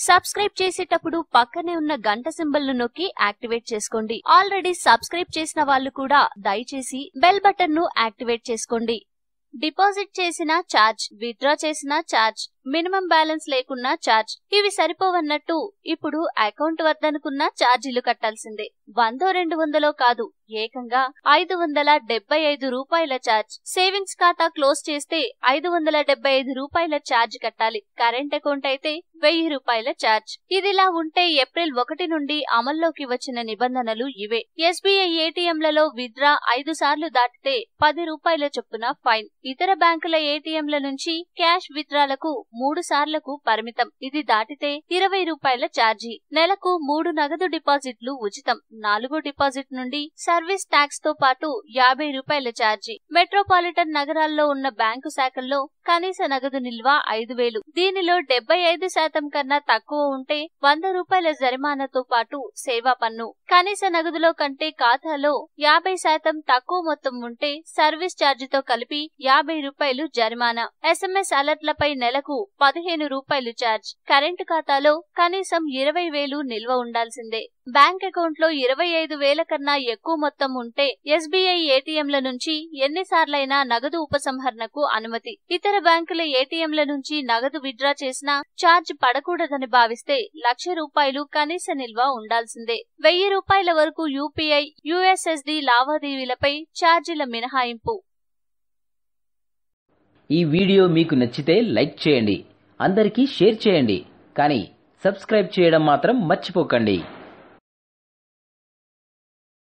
Subscribe చేసేటప్పుడు పక్కనే ఉన్న గంట సింబల్ ను నొక్కి యాక్టివేట్ చేసుకోండి. ఆల్రెడీ సబ్స్క్రైబ్ చేసిన వాళ్ళు కూడా దయచేసి బెల్ బటన్ ను యాక్టివేట్ చేసుకోండి. డిపాజిట్ చేసిన ఛార్జ్, విత్డ్రా చేసిన ఛార్జ్, మినిమం బ్యాలెన్స్ లేకున్నా ఛార్జ్, ఇవి సరిపోవన్నట్టు ఇప్పుడు అకౌంట్ వద్దనుకున్న ఛార్జీలు కట్టాల్సిందే. 100-200 కాదు, ఏకంగా 575 రూపాయల ఛార్జ్. సేవింగ్స్ ఖాతా క్లోజ్ చేస్తే 575 రూపాయల ఛార్జ్ కట్టాలి. కరెంట్ అకౌంట్ అయితే 1000 రూపాయల ఛార్జ్. ఇదిలా ఉంటే ఏప్రిల్ 1 నుండి అమల్లోకి వచ్చిన నిబంధనలు ఇవే. ఎస్బీఐ ఏటీఎంలలో విత్డ్రా 5 సార్లు దాటితే 10 రూపాయల చొప్పున ఫైన్. ఇతర బ్యాంకుల ఏటీఎంల నుంచి క్యాష్ విత్డ్రాలకు 3 సార్లకు పరిమితం. ఇది దాటితే 20 రూపాయల ఛార్జీ. నెలకు 3 నగదు డిపాజిట్లు ఉచితం. 4 డిపాజిట్ నుండి సర్వీస్ ట్యాక్స్ తో పాటు 50 రూపాయల ఛార్జీ. మెట్రోపాలిటన్ నగరాల్లో ఉన్న బ్యాంకు శాఖల్లో కనీస నగదు నిల్వ 5000. దీనిలో 75% కన్నా తక్కువ ఉంటే 100 రూపాయల జరిమానాతో పాటు సేవా పన్ను. కనీస నగదులో కంటే ఖాతాలో 50% తక్కువ మొత్తం ఉంటే సర్వీస్ ఛార్జీతో కలిపి 50 రూపాయలు జరిమానా. ఎస్ఎంఎస్ అలర్ట్లపై నెలకు 15 రూపాయలు ఛార్జ్. కరెంటు ఖాతాలో కనీసం 20,000 నిల్వ ఉండాల్సిందే. బ్యాంక్ అకౌంట్ లో 25,000 కన్నా ఎక్కువ మొత్తం ఉంటే ఎస్బీఐ ఏటీఎంల నుంచి ఎన్నిసార్లైనా నగదు ఉపసంహరణకు అనుమతి. ఇతర బ్యాంకుల ఏటీఎంల నుంచి నగదు విత్డ్రా చేసినా ఛార్జ్ పడకూడదని భావిస్తే 1,00,000 రూపాయలు కనీస నిల్వ ఉండాల్సిందే. 1000 రూపాయల వరకు యూపీఐ, యూఎస్ఎస్డి లావాదేవీలపై ఛార్జీల మినహాయింపు. ఈ వీడియో మీకు నచ్చితే లైక్ చేయండి, అందరికీ షేర్ చేయండి, కానీ సబ్స్క్రైబ్ చేయడం మాత్రం మర్చిపోకండి.